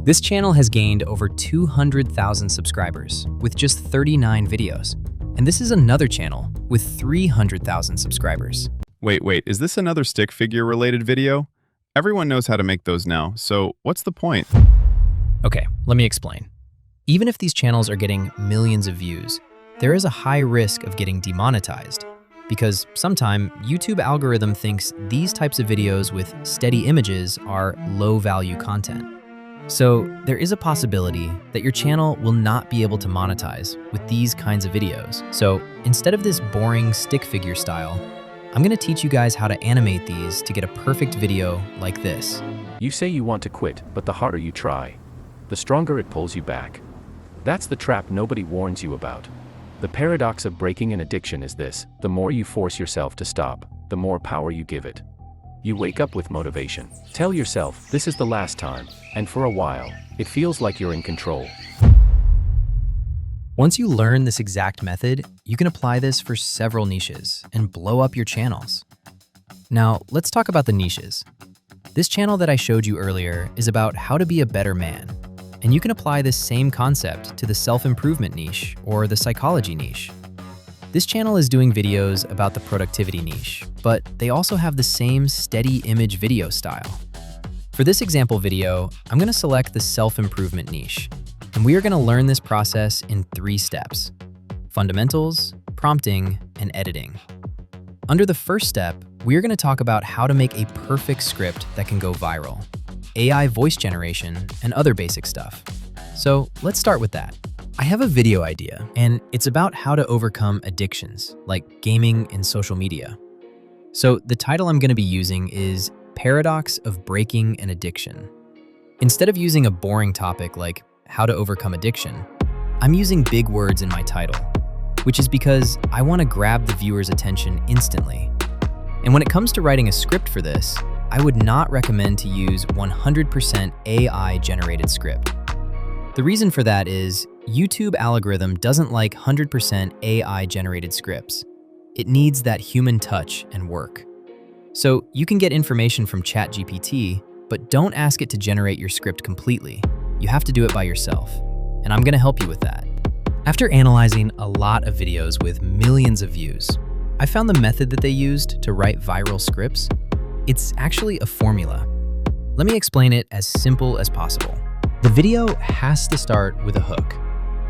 This channel has gained over 200,000 subscribers with just 39 videos. And this is another channel with 300,000 subscribers. Wait, is this another stick figure related video? Everyone knows how to make those now, so what's the point? Okay, let me explain. Even if these channels are getting millions of views, there is a high risk of getting demonetized because sometimes YouTube algorithm thinks these types of videos with steady images are low-value content. So there is a possibility that your channel will not be able to monetize with these kinds of videos. So instead of this boring stick figure style, I'm going to teach you guys how to animate these to get a perfect video like this. You say you want to quit, but the harder you try, the stronger it pulls you back. That's the trap nobody warns you about. The paradox of breaking an addiction is this: the more you force yourself to stop, the more power you give it. You wake up with motivation. Tell yourself, this is the last time, and for a while, it feels like you're in control. Once you learn this exact method, you can apply this for several niches and blow up your channels. Now, let's talk about the niches. This channel that I showed you earlier is about how to be a better man. And you can apply this same concept to the self-improvement niche or the psychology niche. This channel is doing videos about the productivity niche, but they also have the same steady image video style. For this example video, I'm going to select the self-improvement niche, and we are going to learn this process in 3 steps: fundamentals, prompting, and editing. Under the first step, we are going to talk about how to make a perfect script that can go viral, AI voice generation, and other basic stuff. So let's start with that. I have a video idea, and it's about how to overcome addictions, like gaming and social media. So the title I'm going to be using is Paradox of Breaking an Addiction. Instead of using a boring topic like how to overcome addiction, I'm using big words in my title, which is because I want to grab the viewer's attention instantly. And when it comes to writing a script for this, I would not recommend to use 100% AI-generated script. The reason for that is YouTube algorithm doesn't like 100% AI-generated scripts. It needs that human touch and work. So you can get information from ChatGPT, but don't ask it to generate your script completely. You have to do it by yourself, and I'm going to help you with that. After analyzing a lot of videos with millions of views, I found the method that they used to write viral scripts. It's actually a formula. Let me explain it as simple as possible. The video has to start with a hook.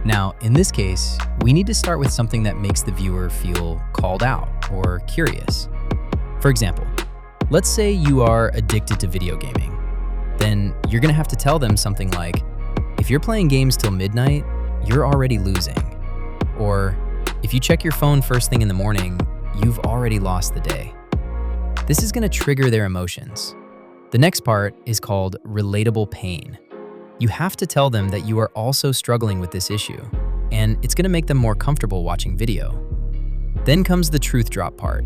Now, in this case, we need to start with something that makes the viewer feel called out or curious. For example, let's say you are addicted to video gaming. Then you're gonna have to tell them something like, if you're playing games till midnight, you're already losing. Or if you check your phone first thing in the morning, you've already lost the day. This is gonna trigger their emotions. The next part is called relatable pain. You have to tell them that you are also struggling with this issue, and it's gonna make them more comfortable watching video. Then comes the truth drop part.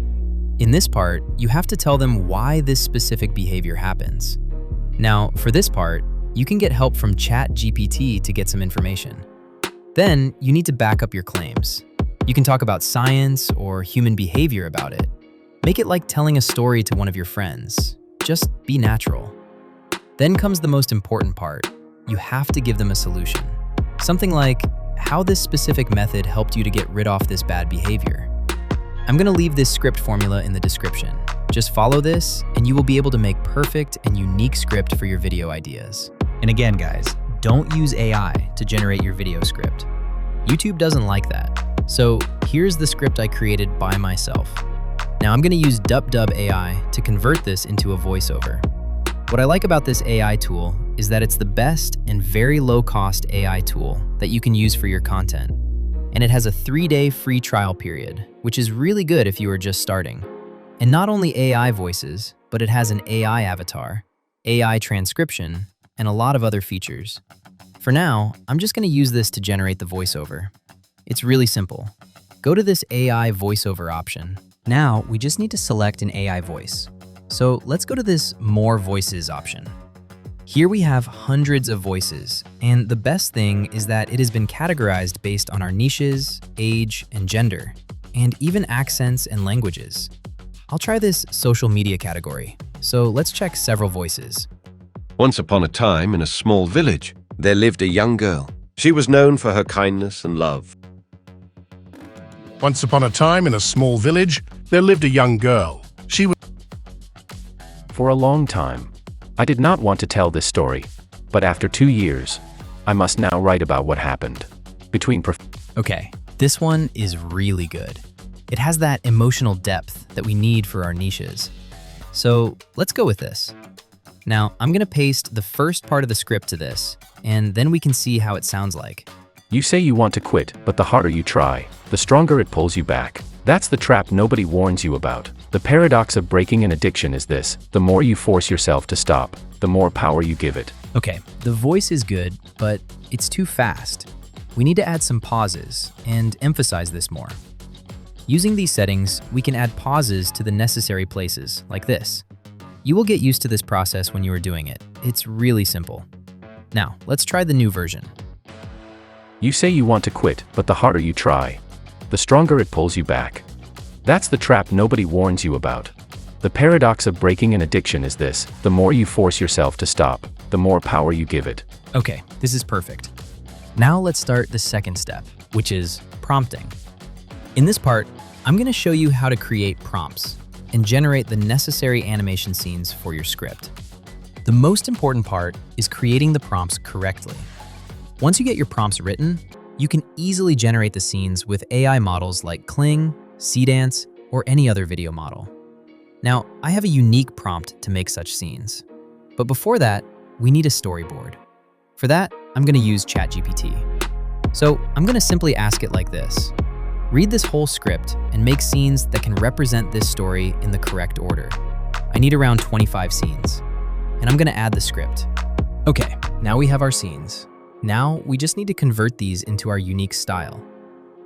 In this part, you have to tell them why this specific behavior happens. Now, for this part, you can get help from ChatGPT to get some information. Then, you need to back up your claims. You can talk about science or human behavior about it. Make it like telling a story to one of your friends. Just be natural. Then comes the most important part. You have to give them a solution. Something like how this specific method helped you to get rid of this bad behavior. I'm gonna leave this script formula in the description. Just follow this and you will be able to make perfect and unique script for your video ideas. And again, guys, don't use AI to generate your video script. YouTube doesn't like that. So here's the script I created by myself. Now I'm gonna use DupDub AI to convert this into a voiceover. What I like about this AI tool is that it's the best and very low-cost AI tool that you can use for your content. And it has a 3-day free trial period, which is really good if you are just starting. And not only AI voices, but it has an AI avatar, AI transcription, and a lot of other features. For now, I'm just going to use this to generate the voiceover. It's really simple. Go to this AI voiceover option. Now, we just need to select an AI voice. So let's go to this More Voices option. Here we have hundreds of voices, and the best thing is that it has been categorized based on our niches, age, and gender, and even accents and languages. I'll try this social media category, so let's check several voices. Once upon a time, in a small village, there lived a young girl. She was known for her kindness and love. Once upon a time, in a small village, there lived a young girl. She was For a long time, I did not want to tell this story, but after 2 years, I must now write about what happened between Okay, this one is really good. It has that emotional depth that we need for our niches. So let's go with this. Now, I'm gonna paste the first part of the script to this, and then we can see how it sounds like. You say you want to quit, but the harder you try, the stronger it pulls you back. That's the trap nobody warns you about. The paradox of breaking an addiction is this: the more you force yourself to stop, the more power you give it. Okay, the voice is good, but it's too fast. We need to add some pauses and emphasize this more. Using these settings, we can add pauses to the necessary places, like this. You will get used to this process when you are doing it. It's really simple. Now, let's try the new version. You say you want to quit, but the harder you try, the stronger it pulls you back. That's the trap nobody warns you about. The paradox of breaking an addiction is this: the more you force yourself to stop, the more power you give it. Okay, this is perfect. Now let's start the second step, which is prompting. In this part, I'm going to show you how to create prompts and generate the necessary animation scenes for your script. The most important part is creating the prompts correctly. Once you get your prompts written, you can easily generate the scenes with AI models like Kling, Seedance, or any other video model. Now, I have a unique prompt to make such scenes. But before that, we need a storyboard. For that, I'm going to use ChatGPT. So I'm going to simply ask it like this: read this whole script and make scenes that can represent this story in the correct order. I need around 25 scenes. And I'm going to add the script. Okay, now we have our scenes. Now we just need to convert these into our unique style.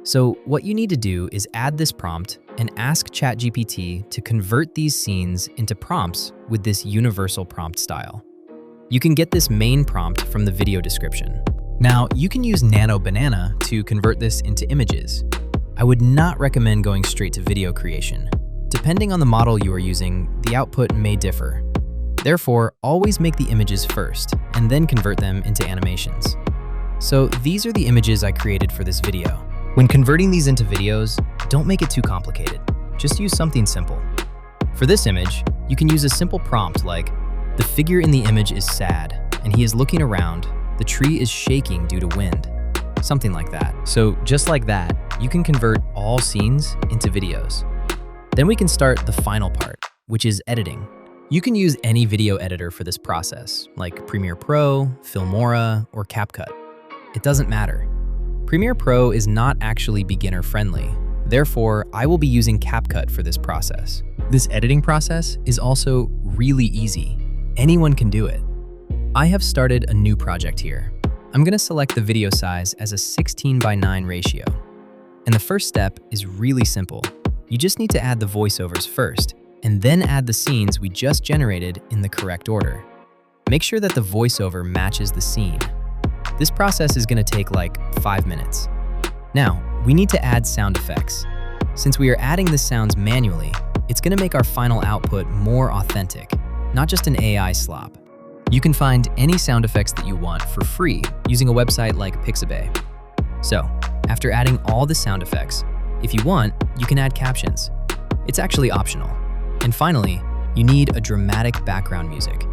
So what you need to do is add this prompt and ask ChatGPT to convert these scenes into prompts with this universal prompt style. You can get this main prompt from the video description. Now, you can use Nano Banana to convert this into images. I would not recommend going straight to video creation. Depending on the model you are using, the output may differ. Therefore, always make the images first and then convert them into animations. So these are the images I created for this video. When converting these into videos, don't make it too complicated. Just use something simple. For this image, you can use a simple prompt like, the figure in the image is sad, and he is looking around. The tree is shaking due to wind. Something like that. So just like that, you can convert all scenes into videos. Then we can start the final part, which is editing. You can use any video editor for this process, like Premiere Pro, Filmora, or CapCut. It doesn't matter. Premiere Pro is not actually beginner-friendly. Therefore, I will be using CapCut for this process. This editing process is also really easy. Anyone can do it. I have started a new project here. I'm going to select the video size as a 16:9 ratio. And the first step is really simple. You just need to add the voiceovers first, and then add the scenes we just generated in the correct order. Make sure that the voiceover matches the scene. This process is going to take like 5 minutes. Now, we need to add sound effects. Since we are adding the sounds manually, it's going to make our final output more authentic, not just an AI slop. You can find any sound effects that you want for free using a website like Pixabay. So, after adding all the sound effects, if you want, you can add captions. It's actually optional. And finally, you need a dramatic background music.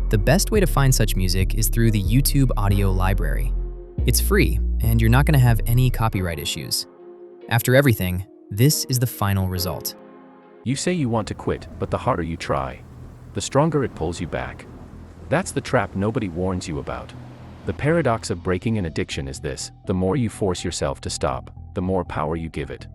The best way to find such music is through the YouTube audio library. It's free, and you're not going to have any copyright issues. After everything, this is the final result. You say you want to quit, but the harder you try, the stronger it pulls you back. That's the trap nobody warns you about. The paradox of breaking an addiction is this: the more you force yourself to stop, the more power you give it.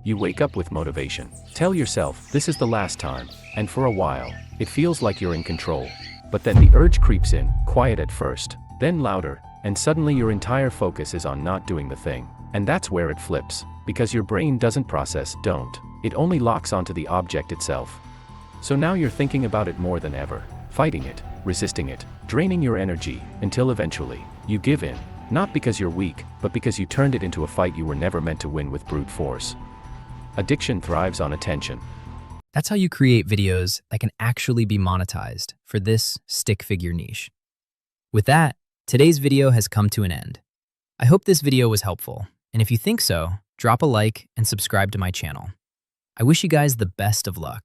You wake up with motivation. Tell yourself, this is the last time, and for a while, it feels like you're in control. But then the urge creeps in, quiet at first, then louder, and suddenly your entire focus is on not doing the thing. And that's where it flips, because your brain doesn't process don't. It only locks onto the object itself. So now you're thinking about it more than ever, fighting it, resisting it, draining your energy, until eventually, you give in. Not because you're weak, but because you turned it into a fight you were never meant to win with brute force. Addiction thrives on attention. That's how you create videos that can actually be monetized for this stick figure niche. With that, today's video has come to an end. I hope this video was helpful, and if you think so, drop a like and subscribe to my channel. I wish you guys the best of luck.